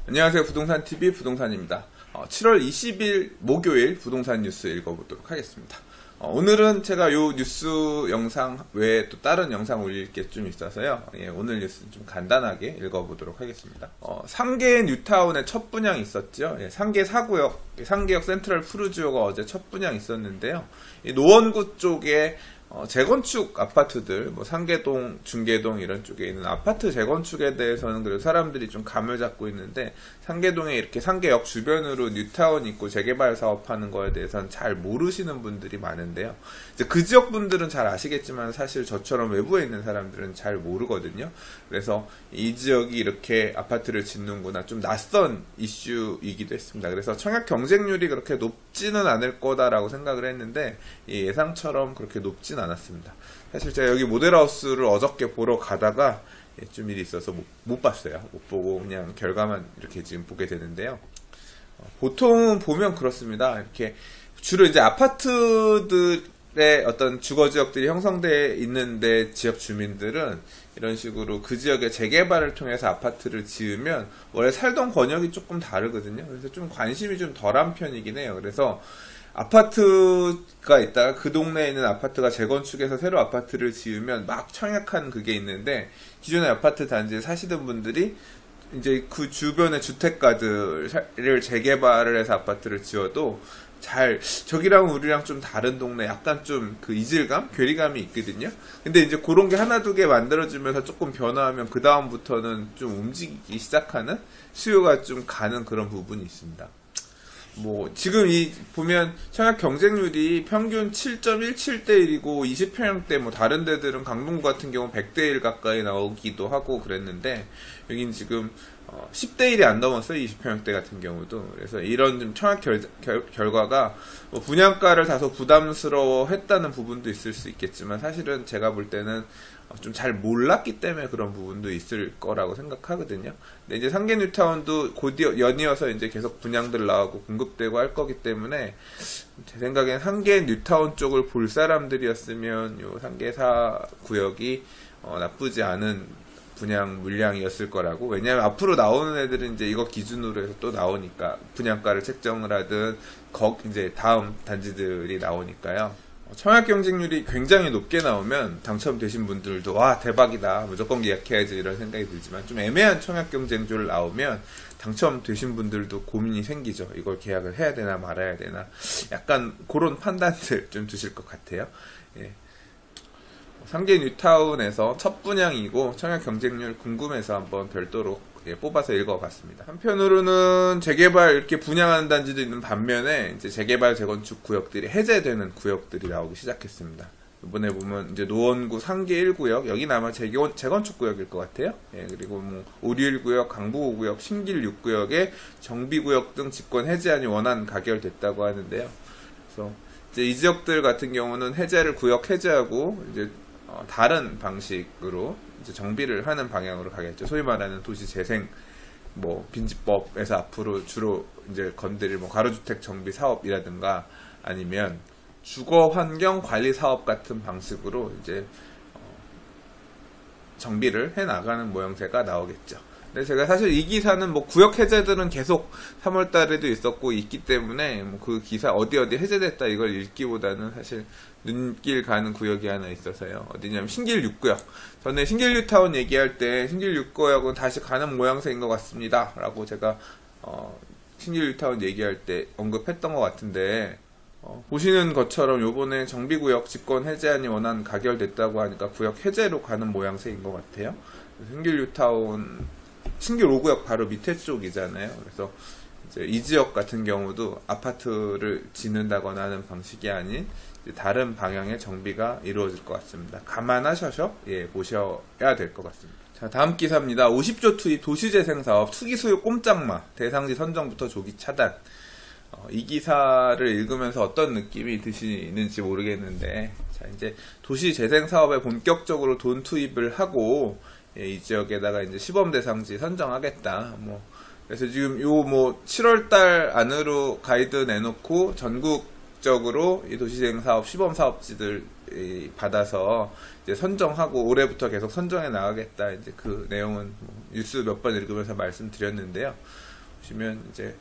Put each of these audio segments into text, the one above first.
안녕하세요. 부동산TV 부동산입니다. 7월 20일 목요일 부동산 뉴스 읽어보도록 하겠습니다. 오늘은 제가 요 뉴스 영상 외에 또 다른 영상 올릴 게 좀 있어서요. 오늘 뉴스는 좀 간단하게 읽어보도록 하겠습니다. 상계 뉴타운에 첫 분양이 있었죠. 상계 4구역, 상계역 센트럴 푸르지오가 어제 첫 분양 있었는데요. 이 노원구 쪽에 재건축 아파트들, 뭐 상계동, 중계동 이런 쪽에 있는 아파트 재건축에 대해서는 그래도 사람들이 좀 감을 잡고 있는데, 상계동에 이렇게 상계역 주변으로 뉴타운 있고 재개발 사업하는 거에 대해서는 잘 모르시는 분들이 많은데요. 이제 그 지역 분들은 잘 아시겠지만 사실 저처럼 외부에 있는 사람들은 잘 모르거든요. 그래서 이 지역이 이렇게 아파트를 짓는구나, 좀 낯선 이슈이기도 했습니다. 그래서 청약 경쟁률이 그렇게 높지는 않을 거다라고 생각을 했는데, 예상처럼 그렇게 높진 않았습니다. 사실 제가 여기 모델하우스를 어저께 보러 가다가 좀 일이 있어서 못 봤어요. 못 보고 그냥 결과만 이렇게 지금 보게 되는데요. 보통은 보면 그렇습니다. 이렇게 주로 이제 아파트들의 어떤 주거 지역들이 형성되어 있는데, 지역 주민들은 이런 식으로 그 지역의 재개발을 통해서 아파트를 지으면 원래 살던 권역이 조금 다르거든요. 그래서 좀 관심이 좀 덜한 편이긴 해요. 그래서 아파트가 있다가 그 동네에 있는 아파트가 재건축해서 새로 아파트를 지으면 막 청약한 그게 있는데, 기존의 아파트 단지에 사시던 분들이 이제 그 주변의 주택가들을 재개발을 해서 아파트를 지어도 잘, 저기랑 우리랑 좀 다른 동네, 약간 좀 그 이질감? 괴리감이 있거든요. 근데 이제 그런 게 하나 두 개 만들어지면서 조금 변화하면 그 다음부터는 좀 움직이기 시작하는, 수요가 좀 가는 그런 부분이 있습니다. 뭐 지금 보면 청약 경쟁률이 평균 7.17대 1이고 20평형대, 뭐 다른 데들은 강동구 같은 경우 100대 1 가까이 나오기도 하고 그랬는데, 여긴 지금 10대 1이 안 넘었어요. 20평형대 같은 경우도. 그래서 이런 좀 청약 결과가 뭐 분양가를 다소 부담스러워 했다는 부분도 있을 수 있겠지만, 사실은 제가 볼 때는 좀 잘 몰랐기 때문에 그런 부분도 있을 거라고 생각하거든요. 근데 이제 상계 뉴타운도 곧 연이어서 이제 계속 분양들 나오고 공급되고 할 거기 때문에, 제 생각엔 상계 뉴타운 쪽을 볼 사람들이었으면 요 상계사 구역이 나쁘지 않은 분양 물량이었을 거라고. 왜냐하면 앞으로 나오는 애들은 이제 이거 기준으로 해서 또 나오니까, 분양가를 책정을 하든 이제 다음 단지들이 나오니까요. 청약 경쟁률이 굉장히 높게 나오면 당첨되신 분들도 와 대박이다, 무조건 계약해야지 이런 생각이 들지만, 좀 애매한 청약 경쟁률 나오면 당첨되신 분들도 고민이 생기죠. 이걸 계약을 해야 되나 말아야 되나, 약간 그런 판단들 좀 드실 것 같아요. 예. 상계 뉴타운에서 첫 분양이고 청약 경쟁률 궁금해서 한번 별도로 뽑아서 읽어봤습니다. 한편으로는 재개발 이렇게 분양하는 단지도 있는 반면에, 이제 재개발 재건축 구역들이 해제되는 구역들이 나오기 시작했습니다. 이번에 보면 이제 노원구 상계 1구역, 여기는 아마 재건축 구역일 것 같아요. 그리고 뭐 오류 1구역, 강북 5구역, 신길 6구역에 정비구역 등 직권 해제안이 원안 가결됐다고 하는데요. 그래서 이제 이 지역들 같은 경우는 구역 해제하고 이제 다른 방식으로 이제 정비를 하는 방향으로 가겠죠. 소위 말하는 도시재생, 뭐 빈집법에서 앞으로 주로 이제 건드릴 뭐 가로주택 정비 사업이라든가, 아니면 주거 환경 관리 사업 같은 방식으로 이제 정비를 해 나가는 모양새가 나오겠죠. 근데 제가 사실 이 기사는 뭐 구역 해제들은 계속 3월 달에도 있었고 있기 때문에, 뭐 그 기사 어디 해제됐다 이걸 읽기보다는 사실 눈길 가는 구역이 하나 있어서요. 어디냐면 신길 6구역. 전에 신길 뉴타운 얘기할 때 신길 6구역은 다시 가는 모양새인 것 같습니다 라고 제가 신길 뉴타운 얘기할 때 언급했던 것 같은데, 보시는 것처럼 요번에 정비구역 직권 해제안이 원안 가결됐다고 하니까 구역 해제로 가는 모양새인 것 같아요. 신길 뉴타운 신길 5구역 바로 밑에 쪽이잖아요. 그래서 이제 이 지역 같은 경우도 아파트를 짓는다거나 하는 방식이 아닌 다른 방향의 정비가 이루어질 것 같습니다. 감안하셔서 보셔야 될 것 같습니다. 자, 다음 기사입니다. 50조 투입 도시재생사업 투기 수요 꼼짝마, 대상지 선정부터 조기 차단. 이 기사를 읽으면서 어떤 느낌이 드시는지 모르겠는데, 자, 이제 도시재생사업에 본격적으로 돈 투입을 하고, 이 지역에다가 이제 시범 대상지 선정하겠다. 그래서 지금 요 7월달 안으로 가이드 내놓고 전국적으로 이 도시재생 사업 시범 사업지들 받아서 이제 선정하고 올해부터 계속 선정해 나가겠다. 이제 그 내용은 뉴스 몇 번 읽으면서 말씀드렸는데요. 보시면 이제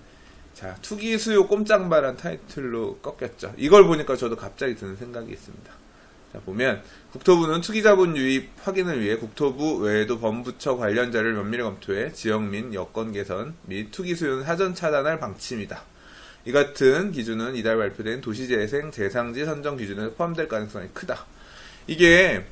자, 투기 수요 꼼짝마란 타이틀로 꺾였죠. 이걸 보니까 저도 갑자기 드는 생각이 있습니다. 자, 보면 국토부는 투기자본 유입 확인을 위해 국토부 외에도 범부처 관련 자료를 면밀히 검토해 지역 민 여건 개선 및 투기 수요는 사전 차단할 방침이다. 이 같은 기준은 이달 발표된 도시재생 대상지 선정 기준에 포함될 가능성이 크다. 이게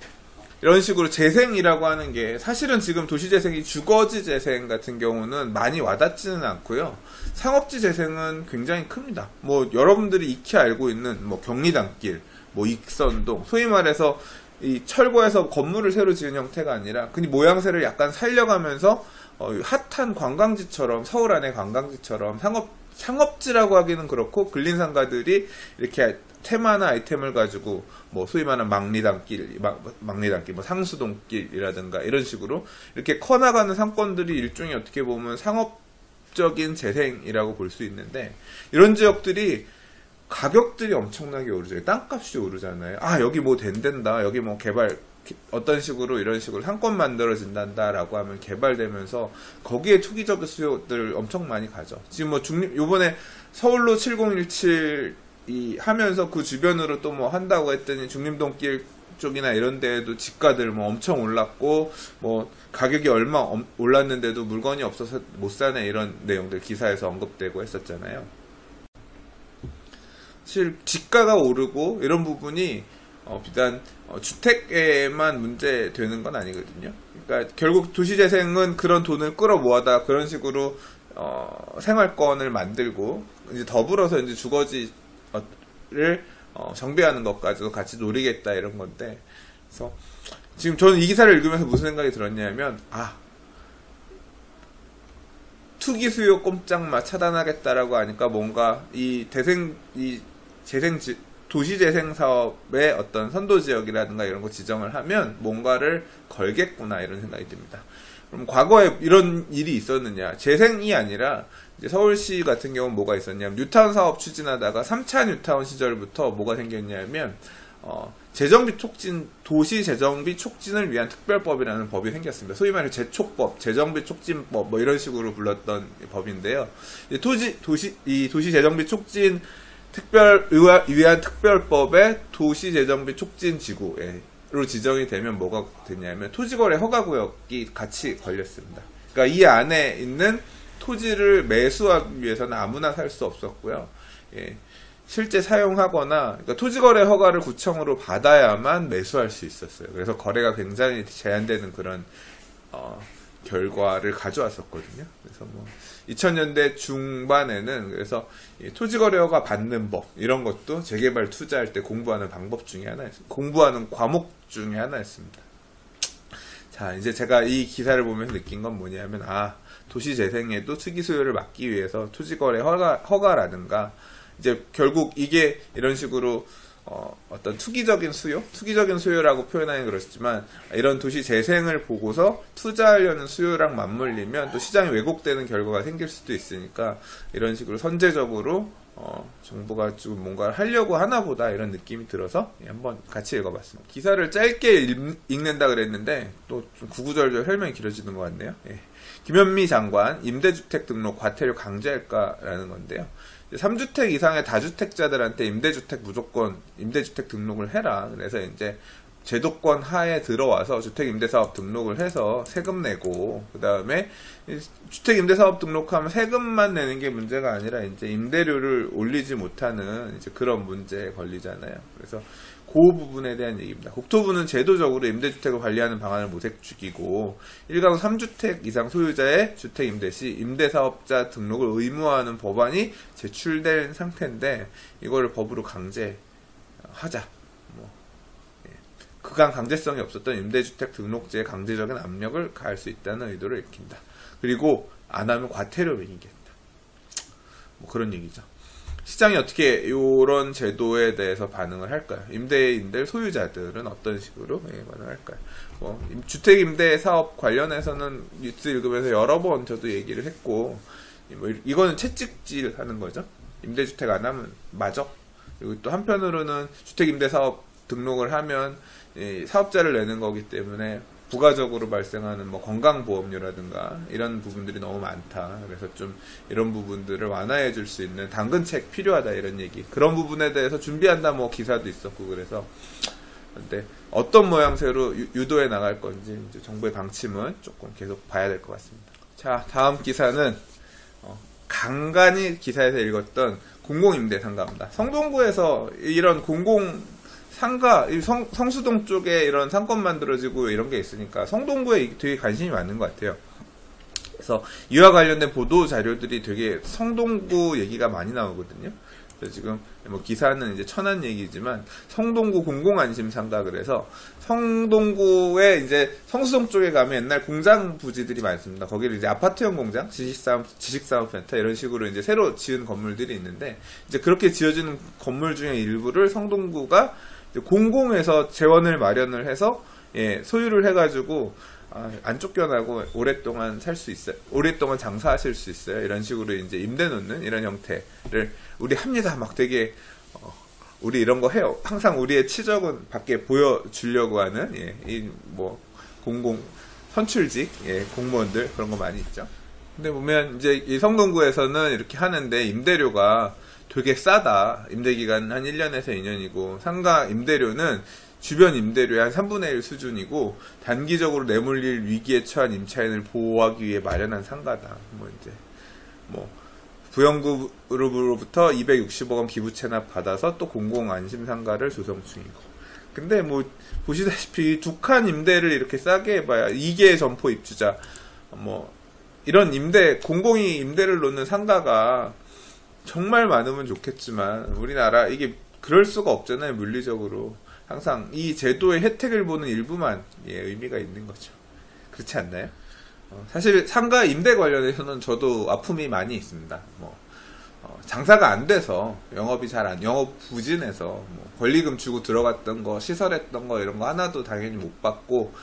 이런 식으로 재생이라고 하는 게 사실은 지금 도시재생이 주거지 재생 같은 경우는 많이 와닿지는 않고요. 상업지 재생은 굉장히 큽니다. 뭐 여러분들이 익히 알고 있는 뭐 경리단길, 뭐 익선동, 소위 말해서 이 철거해서 건물을 새로 지은 형태가 아니라 그냥 모양새를 약간 살려가면서 핫한 관광지처럼 서울 안의 관광지처럼 상업지라고 하기는 그렇고 근린상가들이 이렇게 테마나 아이템을 가지고 뭐 소위 말하는 막리단길, 뭐 상수동길이라든가 이런 식으로 이렇게 커나가는 상권들이 일종의 어떻게 보면 상업적인 재생이라고 볼 수 있는데 이런 지역들이 가격들이 엄청나게 오르죠. 땅값이 오르잖아요. 아, 여기 뭐 된다. 여기 뭐 개발 어떤 식으로 이런 식으로 상권 만들어진다라고 하면 개발되면서 거기에 투기적 수요들 엄청 많이 가죠. 지금 뭐 요번에 서울로 7017 하면서 그 주변으로 또 뭐 한다고 했더니 중림동길 쪽이나 이런 데에도 집가들 뭐 엄청 올랐고 뭐 가격이 얼마 올랐는데도 물건이 없어서 못 사네 이런 내용들 기사에서 언급되고 했었잖아요. 사실 집가가 오르고 이런 부분이 비단 주택에만 문제되는 건 아니거든요. 그러니까 결국 도시재생은 그런 돈을 끌어모아다 그런 식으로 생활권을 만들고 이제 더불어서 이제 주거지를 정비하는 것까지도 같이 노리겠다 이런 건데, 그래서 지금 저는 이 기사를 읽으면서 무슨 생각이 들었냐면 투기 수요 꼼짝마 차단하겠다라고 하니까 뭔가 도시재생 사업의 어떤 선도지역이라든가 이런 거 지정을 하면 뭔가를 걸겠구나 이런 생각이 듭니다. 그럼 과거에 이런 일이 있었느냐? 재생이 아니라 이제 서울시 같은 경우는 뭐가 있었냐면 뉴타운 사업 추진하다가 3차 뉴타운 시절부터 뭐가 생겼냐면 재정비 촉진, 도시 재정비 촉진을 위한 특별법이라는 법이 생겼습니다. 소위 말해 재촉법, 재정비 촉진법 뭐 이런 식으로 불렀던 법인데요. 도시 재정비 촉진 위한 특별법의 도시재정비 촉진지구로 지정이 되면 뭐가 되냐면 토지거래 허가구역이 같이 걸렸습니다. 그러니까 이 안에 있는 토지를 매수하기 위해서는 아무나 살 수 없었고요. 실제 사용하거나 그러니까 토지거래 허가를 구청으로 받아야만 매수할 수 있었어요. 그래서 거래가 굉장히 제한되는 그런 결과를 가져왔었거든요. 그래서 뭐 2000년대 중반에는 그래서 토지거래허가 받는 법 이런 것도 재개발 투자할 때 공부하는 방법 중에 하나였습니다. 공부하는 과목 중에 하나였습니다. 자, 이제 제가 이 기사를 보면서 느낀 건 뭐냐면 도시재생에도 투기 수요를 막기 위해서 토지거래 허가라든가 이제 결국 이게 이런 식으로 어떤 투기적인 수요라고 표현하기 그렇지만 이런 도시 재생을 보고서 투자하려는 수요랑 맞물리면 또 시장이 왜곡되는 결과가 생길 수도 있으니까 이런 식으로 선제적으로 정부가 좀 뭔가를 하려고 하나 보다 이런 느낌이 들어서 한번 같이 읽어봤습니다. 기사를 짧게 읽는다 그랬는데 또 좀 구구절절 설명이 길어지는 것 같네요. 김현미 장관 임대주택 등록 과태료 강제할까라는 건데요. 3주택 이상의 다주택자들한테 임대주택 등록을 해라. 그래서 이제 제도권 하에 들어와서 주택임대사업 등록을 해서 세금 내고, 그 다음에 주택임대사업 등록하면 세금만 내는 게 문제가 아니라 이제 임대료를 올리지 못하는 이제 그런 문제에 걸리잖아요. 그래서 그 부분에 대한 얘기입니다. 국토부는 제도적으로 임대주택을 관리하는 방안을 모색 중이고 1가구 3주택 이상 소유자의 주택임대 시 임대사업자 등록을 의무화하는 법안이 제출된 상태인데 이거를 법으로 강제하자. 그간 강제성이 없었던 임대주택 등록제에 강제적인 압력을 가할 수 있다는 의도를 익힌다. 그리고 안 하면 과태료 매기겠다. 뭐 그런 얘기죠. 시장이 어떻게 이런 제도에 대해서 반응을 할까요? 임대인들 소유자들은 어떤 식으로 반응을 할까요? 주택임대 사업 관련해서는 뉴스 읽으면서 여러 번 저도 얘기를 했고, 이거는 채찍질 하는 거죠. 임대주택 안 하면 맞아. 그리고 또 한편으로는 주택임대 사업 등록을 하면 사업자를 내는 거기 때문에 부가적으로 발생하는 뭐 건강보험료라든가 이런 부분들이 너무 많다. 그래서 좀 이런 부분들을 완화해 줄 수 있는 당근책 필요하다 이런 얘기. 그런 부분에 대해서 준비한다 뭐 기사도 있었고 그래서 근데 어떤 모양새로 유도해 나갈 건지 이제 정부의 방침은 조금 계속 봐야 될 것 같습니다. 자, 다음 기사는 간간히 기사에서 읽었던 공공임대 상가입니다. 성동구에서 이런 공공상가, 성수동 쪽에 이런 상권 만들어지고 이런 게 있으니까 성동구에 되게 관심이 많은 것 같아요. 그래서 이와 관련된 보도 자료들이 되게 성동구 얘기가 많이 나오거든요. 그래서 지금 뭐 기사는 이제 천안 얘기지만 성동구 공공안심상가 그래서 성동구에 이제 성수동 쪽에 가면 옛날 공장 부지들이 많습니다. 거기를 이제 아파트형 공장, 지식사업센터 이런 식으로 이제 새로 지은 건물들이 있는데 이제 그렇게 지어지는 건물 중에 일부를 성동구가 이제 공공에서 재원을 마련을 해서 소유를 해가지고 안 쫓겨나고 오랫동안 살 수 있어요. 오랫동안 장사하실 수 있어요. 이런 식으로 이제 임대 놓는 이런 형태를 우리 합니다. 막 되게 우리 이런 거 해요. 항상 우리의 치적은 밖에 보여주려고 하는 이 뭐 공공 선출직 공무원들 그런 거 많이 있죠. 근데 보면 이제 이 성동구에서는 이렇게 하는데 임대료가 되게 싸다. 임대기간 한 1년에서 2년이고 상가 임대료는 주변 임대료의 한 3분의 1 수준이고 단기적으로 내몰릴 위기에 처한 임차인을 보호하기 위해 마련한 상가다. 뭐 이제 뭐 부영그룹으로부터 260억 원 기부 체납 받아서 또 공공 안심 상가를 조성 중이고. 근데 뭐 보시다시피 두 칸 임대를 이렇게 싸게 해봐야 2개의 점포 입주자 뭐 이런 공공이 임대를 놓는 상가가 정말 많으면 좋겠지만 우리나라 이게 그럴 수가 없잖아요. 물리적으로. 항상 이 제도의 혜택을 보는 일부만 의미가 있는 거죠. 그렇지 않나요? 사실 상가 임대 관련해서는 저도 아픔이 많이 있습니다. 장사가 안 돼서 영업 부진해서 권리금 주고 들어갔던 거, 시설했던 거 이런 거 하나도 당연히 못 받고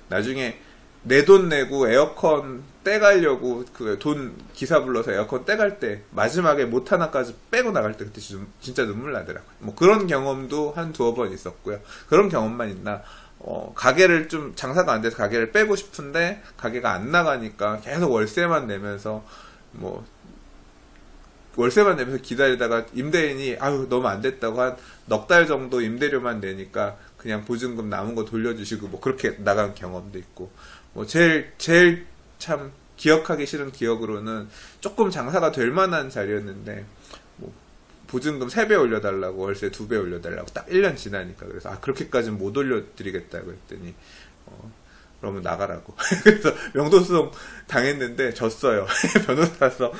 나중에 내 돈 내고 에어컨 떼가려고 그 돈 기사 불러서 에어컨 떼갈 때 마지막에 못 하나까지 빼고 나갈 때 그때 진짜 눈물 나더라고요. 뭐 그런 경험도 한 두어 번 있었고요. 그런 경험만 있나 가게를 좀 장사가 안 돼서 가게를 빼고 싶은데 가게가 안 나가니까 계속 월세만 내면서 기다리다가 임대인이 너무 안 됐다고 한 넉 달 정도 임대료만 내니까 그냥 보증금 남은 거 돌려주시고 뭐 그렇게 나간 경험도 있고 제일 참 기억하기 싫은 기억으로는 조금 장사가 될 만한 자리였는데 보증금 3배 올려달라고 월세 2배 올려달라고 딱 1년 지나니까 그래서 그렇게까지는 못 올려드리겠다고 했더니 그러면 나가라고. 그래서 명도소송 당했는데 졌어요. 변호사서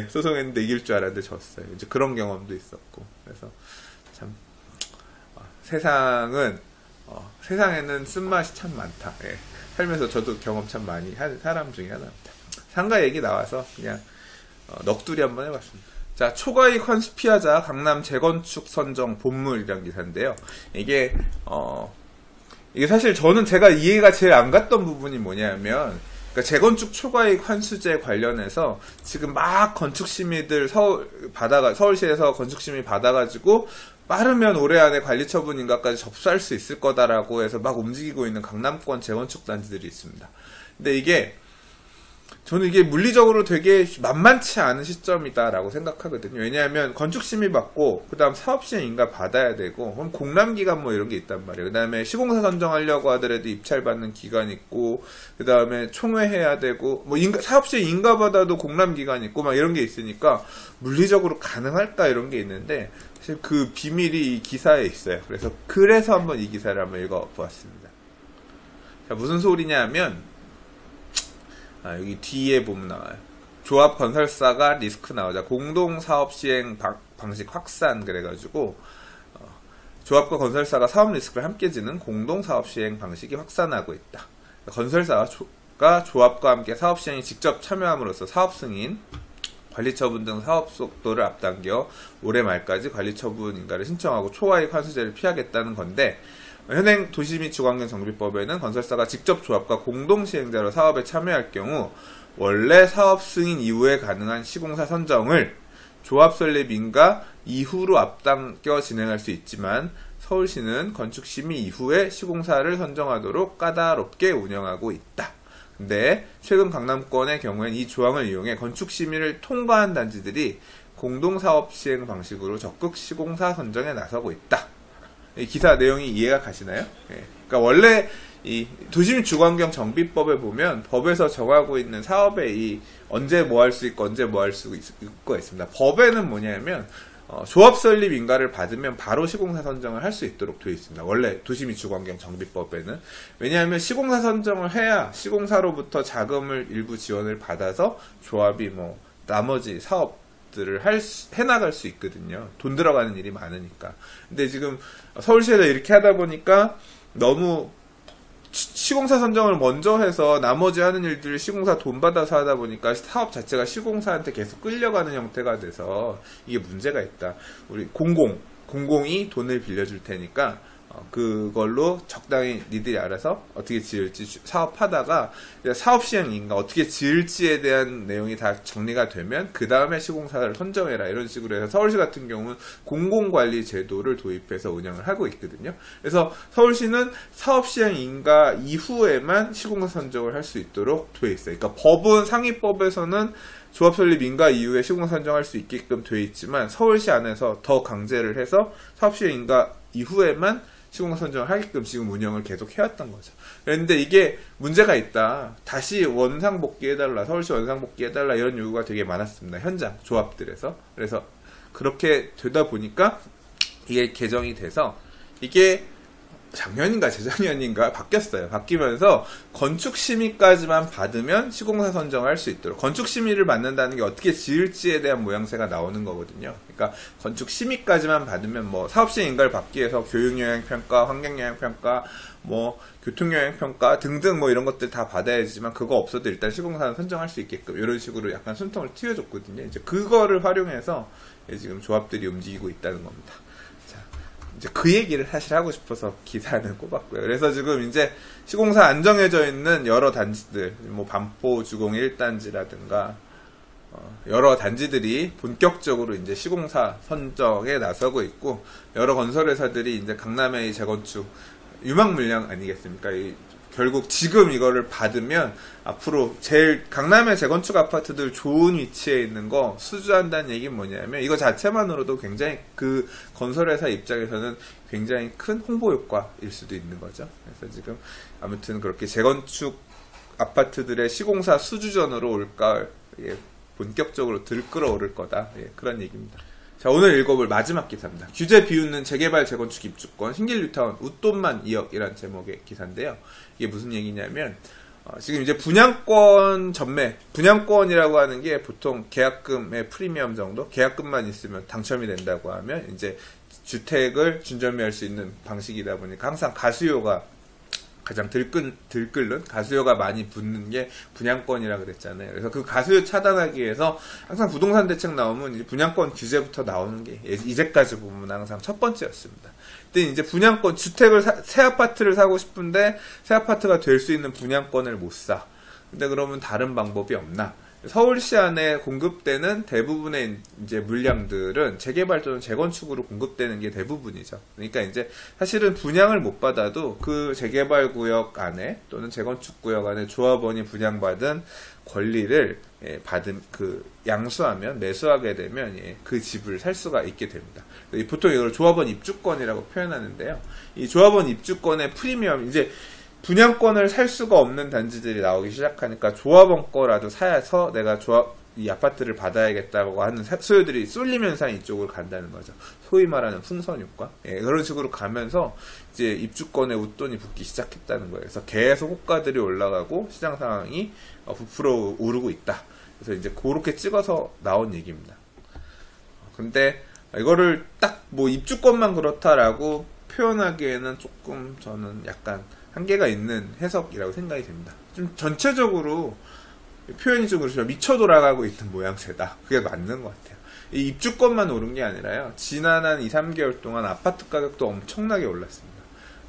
소송했는데 이길 줄 알았는데 졌어요. 이제 그런 경험도 있었고 그래서 참 세상에는 쓴맛이 참 많다. 살면서 저도 경험 참 많이 한 사람 중에 하나입니다. 상가 얘기 나와서 그냥 넋두리 한번 해봤습니다. 자, 초과이익 환수 피하자 강남 재건축 선정 본물이라는 기사인데요. 이게 사실 저는 제가 이해가 제일 안 갔던 부분이 뭐냐면 그러니까 재건축 초과이익 환수제 관련해서 지금 막 건축심의들 서울시에서 건축심의 받아가지고 빠르면 올해 안에 관리처분인가까지 접수할 수 있을 거다라고 해서 막 움직이고 있는 강남권 재건축 단지들이 있습니다. 근데 저는 이게 물리적으로 되게 만만치 않은 시점이다라고 생각하거든요. 왜냐하면 건축심의 받고 그 다음 사업시행 인가 받아야 되고 그럼 공람기간 이런 게 있단 말이에요. 그 다음에 시공사 선정하려고 하더라도 입찰 받는 기간 있고 그 다음에 총회해야 되고 사업시행 인가 받아도 공람기간 있고 막 이런 게 있으니까 물리적으로 가능할까 이런 게 있는데 사실 그 비밀이 이 기사에 있어요. 그래서 한번 이 기사를 한번 읽어보았습니다. 자, 무슨 소리냐 하면 여기 뒤에 보면 나와요. 조합 건설사가 리스크 나오자 공동사업 시행 방식 확산 그래가지고 조합과 건설사가 사업 리스크를 함께 지는 공동사업 시행 방식이 확산하고 있다. 건설사가 조합과 함께 사업 시행에 직접 참여함으로써 사업 승인, 관리처분 등 사업 속도를 앞당겨 올해 말까지 관리처분 인가를 신청하고 초과이익 환수제를 피하겠다는 건데 현행 도시 및 주거환경 정비법에는 건설사가 직접 조합과 공동시행자로 사업에 참여할 경우 원래 사업 승인 이후에 가능한 시공사 선정을 조합 설립 인가 이후로 앞당겨 진행할 수 있지만 서울시는 건축심의 이후에 시공사를 선정하도록 까다롭게 운영하고 있다. 근데 최근 강남권의 경우엔 이 조항을 이용해 건축심의를 통과한 단지들이 공동사업 시행 방식으로 적극 시공사 선정에 나서고 있다. 이 기사 내용이 이해가 가시나요? 그러니까 원래 이 도시민 주거환경 정비법에 보면 법에서 정하고 있는 사업에 이 언제 뭐 할 수 있고 언제 뭐 할 수 있고 있습니다. 법에는 뭐냐면 조합 설립 인가를 받으면 바로 시공사 선정을 할 수 있도록 되어 있습니다. 원래 도시민 주거환경 정비법에는. 왜냐하면 시공사 선정을 해야 시공사로부터 자금을 일부 지원을 받아서 조합이 뭐 나머지 사업들을 해나갈 수 있거든요. 돈 들어가는 일이 많으니까. 근데 지금 서울시에서 이렇게 하다 보니까 너무 시공사 선정을 먼저 해서 나머지 하는 일들을 시공사 돈 받아서 하다 보니까 사업 자체가 시공사한테 계속 끌려가는 형태가 돼서 이게 문제가 있다. 우리 공공이 돈을 빌려줄 테니까 그걸로 적당히 니들이 알아서 어떻게 지을지 사업하다가 사업 시행인가 어떻게 지을지에 대한 내용이 다 정리가 되면 그 다음에 시공사를 선정해라 이런 식으로 해서 서울시 같은 경우는 공공관리 제도를 도입해서 운영을 하고 있거든요. 그래서 서울시는 사업 시행인가 이후에만 시공사 선정을 할 수 있도록 되어 있어요. 그러니까 법은 상위법에서는 조합 설립 인가 이후에 시공사 선정할 수 있게끔 되어 있지만 서울시 안에서 더 강제를 해서 사업 시행 인가 이후에만 시공사 선정을 하게끔 지금 운영을 계속 해왔던 거죠. 그런데 이게 문제가 있다. 다시 원상복귀해달라. 서울시 원상복귀해달라. 이런 요구가 되게 많았습니다. 현장 조합들에서. 그래서 그렇게 되다 보니까 이게 개정이 돼서 이게 작년인가 재작년인가 바뀌었어요. 바뀌면서 건축심의까지만 받으면 시공사 선정을 할 수 있도록 건축심의를 받는다는 게 어떻게 지을지에 대한 모양새가 나오는 거거든요. 그러니까 건축심의까지만 받으면 뭐 사업시행인가를 받기 위해서 교육영향평가, 환경영향평가, 뭐 교통영향평가 등등 뭐 이런 것들 다 받아야지만 그거 없어도 일단 시공사는 선정할 수 있게끔 이런 식으로 약간 숨통을 틔워줬거든요. 이제 그거를 활용해서 지금 조합들이 움직이고 있다는 겁니다. 이제 그 얘기를 사실 하고 싶어서 기사는 꼽았고요. 그래서 지금 이제 시공사 안정해져 있는 여러 단지들, 뭐 반포 주공 1단지라든가 여러 단지들이 본격적으로 이제 시공사 선정에 나서고 있고 여러 건설회사들이 이제 강남의 재건축 유망 물량 아니겠습니까? 결국 지금 이거를 받으면 앞으로 제일 강남의 재건축 아파트들 좋은 위치에 있는 거 수주한다는 얘기는 뭐냐면 이거 자체만으로도 굉장히 그 건설회사 입장에서는 굉장히 큰 홍보 효과일 수도 있는 거죠. 그래서 지금 아무튼 그렇게 재건축 아파트들의 시공사 수주전으로 올까 본격적으로 들끓어오를 거다. 그런 얘기입니다. 자, 오늘 읽어볼 마지막 기사입니다. 규제 비웃는 재개발 재건축 입주권 신길 뉴타운 웃돈만 2억이란 제목의 기사인데요. 이게 무슨 얘기냐면 지금 이제 분양권 전매, 분양권이라고 하는 게 보통 계약금의 프리미엄 정도, 계약금만 있으면 당첨이 된다고 하면 이제 주택을 준전매할 수 있는 방식이다 보니까 항상 가수요가 가장 들끓는 가수요가 많이 붙는 게 분양권이라 그랬잖아요. 그래서 그 가수요 차단하기 위해서 항상 부동산 대책 나오면 이제 분양권 규제부터 나오는 게 이제까지 보면 항상 첫 번째였습니다. 근데 이제 분양권 주택을 새 아파트를 사고 싶은데 새 아파트가 될 수 있는 분양권을 못 사. 근데 그러면 다른 방법이 없나? 서울시 안에 공급되는 대부분의 이제 물량들은 재개발 또는 재건축으로 공급되는 게 대부분이죠. 그러니까 이제 사실은 분양을 못 받아도 그 재개발 구역 안에 또는 재건축 구역 안에 조합원이 분양받은 권리를 양수하면 매수하게 되면 그 집을 살 수가 있게 됩니다. 보통 이걸 조합원 입주권이라고 표현하는데요. 이 조합원 입주권의 프리미엄 이제 분양권을 살 수가 없는 단지들이 나오기 시작하니까 조합원 거라도 사서 내가 이 아파트를 받아야겠다고 하는 소유들이 쏠림 현상이 이쪽으로 간다는 거죠. 소위 말하는 풍선 효과. 그런 식으로 가면서 이제 입주권에 웃돈이 붙기 시작했다는 거예요. 그래서 계속 호가들이 올라가고 시장 상황이 부풀어 오르고 있다. 그래서 이제 그렇게 찍어서 나온 얘기입니다. 근데 이거를 딱 뭐 입주권만 그렇다라고 표현하기에는 조금 저는 약간 한계가 있는 해석이라고 생각이 됩니다. 좀 전체적으로 표현이 좀 그렇죠. 미쳐 돌아가고 있는 모양새다. 그게 맞는 것 같아요. 이 입주권만 오른 게 아니라요. 지난 한 2, 3개월 동안 아파트 가격도 엄청나게 올랐습니다.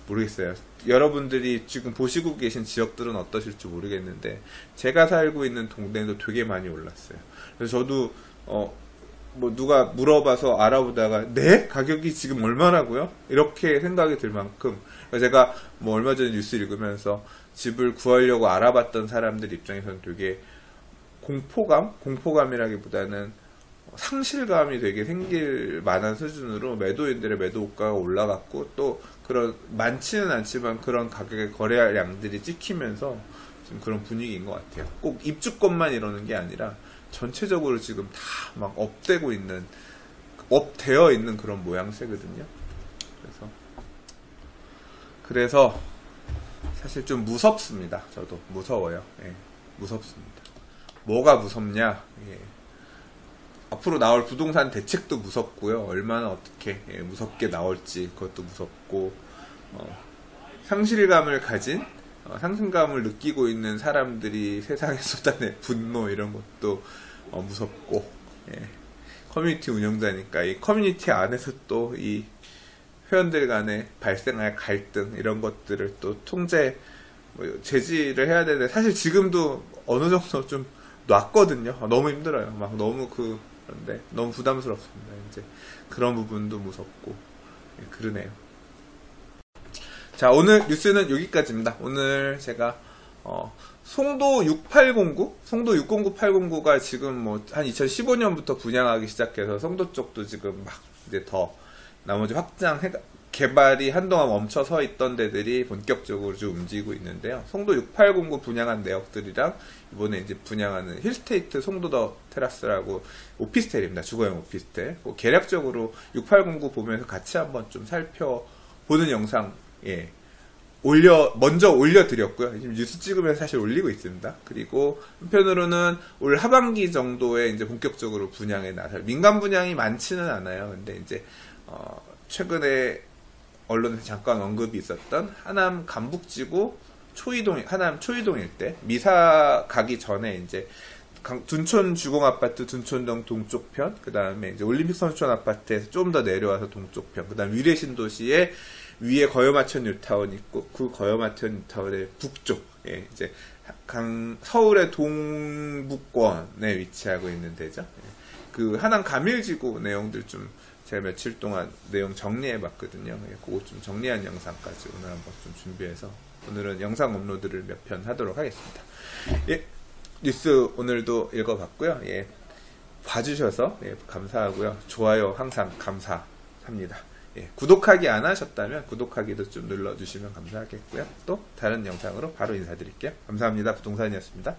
모르겠어요. 여러분들이 지금 보시고 계신 지역들은 어떠실지 모르겠는데 제가 살고 있는 동네도 되게 많이 올랐어요. 그래서 저도 뭐 누가 물어봐서 알아보다가 네? 가격이 지금 얼마라고요? 이렇게 생각이 들 만큼 제가 뭐 얼마 전에 뉴스 읽으면서 집을 구하려고 알아봤던 사람들 입장에서는 되게 공포감이라기보다는 상실감이 되게 생길 만한 수준으로 매도인들의 매도가가 올라갔고 또 그런 많지는 않지만 그런 가격의 거래량들이 찍히면서 지금 그런 분위기인 것 같아요. 꼭 입주권만 이러는 게 아니라 전체적으로 지금 다 막 업되어 있는 그런 모양새거든요. 그래서 사실 좀 무섭습니다. 저도 무서워요. 예, 무섭습니다. 뭐가 무섭냐? 예. 앞으로 나올 부동산 대책도 무섭고요. 얼마나 어떻게 무섭게 나올지 그것도 무섭고 상실감을 가진 상승감을 느끼고 있는 사람들이 세상에 쏟아낸 분노 이런 것도 무섭고 커뮤니티 운영자니까 이 커뮤니티 안에서 또 이 회원들 간에 발생할 갈등 이런 것들을 또 제지를 해야 되는데 사실 지금도 어느 정도 좀 놨거든요. 너무 힘들어요. 막 너무 그런데 너무 부담스럽습니다. 이제 그런 부분도 무섭고 그러네요. 자, 오늘 뉴스는 여기까지입니다. 오늘 제가 송도 6809, 송도 609, 809가 지금 뭐 한 2015년부터 분양하기 시작해서 송도 쪽도 지금 막 이제 더 나머지 개발이 한동안 멈춰 서 있던 데들이 본격적으로 좀 움직이고 있는데요. 송도 6809 분양한 내역들이랑 이번에 이제 분양하는 힐스테이트 송도 더 테라스라고 오피스텔입니다. 주거용 오피스텔. 계략적으로 6809 보면서 같이 한번 좀 살펴보는 영상, 먼저 올려드렸고요. 지금 뉴스 찍으면서 사실 올리고 있습니다. 그리고 한편으로는 올 하반기 정도에 이제 본격적으로 분양에 나설, 민간 분양이 많지는 않아요. 근데 이제, 최근에 언론에서 잠깐 언급이 있었던 하남 간북지구 하남 초이동 일대, 미사 가기 전에 이제 둔촌 주공 아파트 둔촌동 동쪽편, 그 다음에 이제 올림픽 선수촌 아파트에서 좀 더 내려와서 동쪽편, 그 다음 위례 신도시에 위에 거여마천 뉴타운 있고 그 거여마천 뉴타운의 북쪽, 이제 서울의 동북권에 위치하고 있는 데죠. 그 하남 가밀지구 내용들 좀 제가 며칠 동안 내용 정리해봤거든요. 그거 좀 정리한 영상까지 오늘 한번 좀 준비해서 오늘은 영상 업로드를 몇 편 하도록 하겠습니다. 뉴스 오늘도 읽어봤고요. 봐주셔서 감사하고요. 좋아요 항상 감사합니다. 구독하기 안 하셨다면 구독하기도 좀 눌러주시면 감사하겠고요. 또 다른 영상으로 바로 인사드릴게요. 감사합니다. 부동산이었습니다.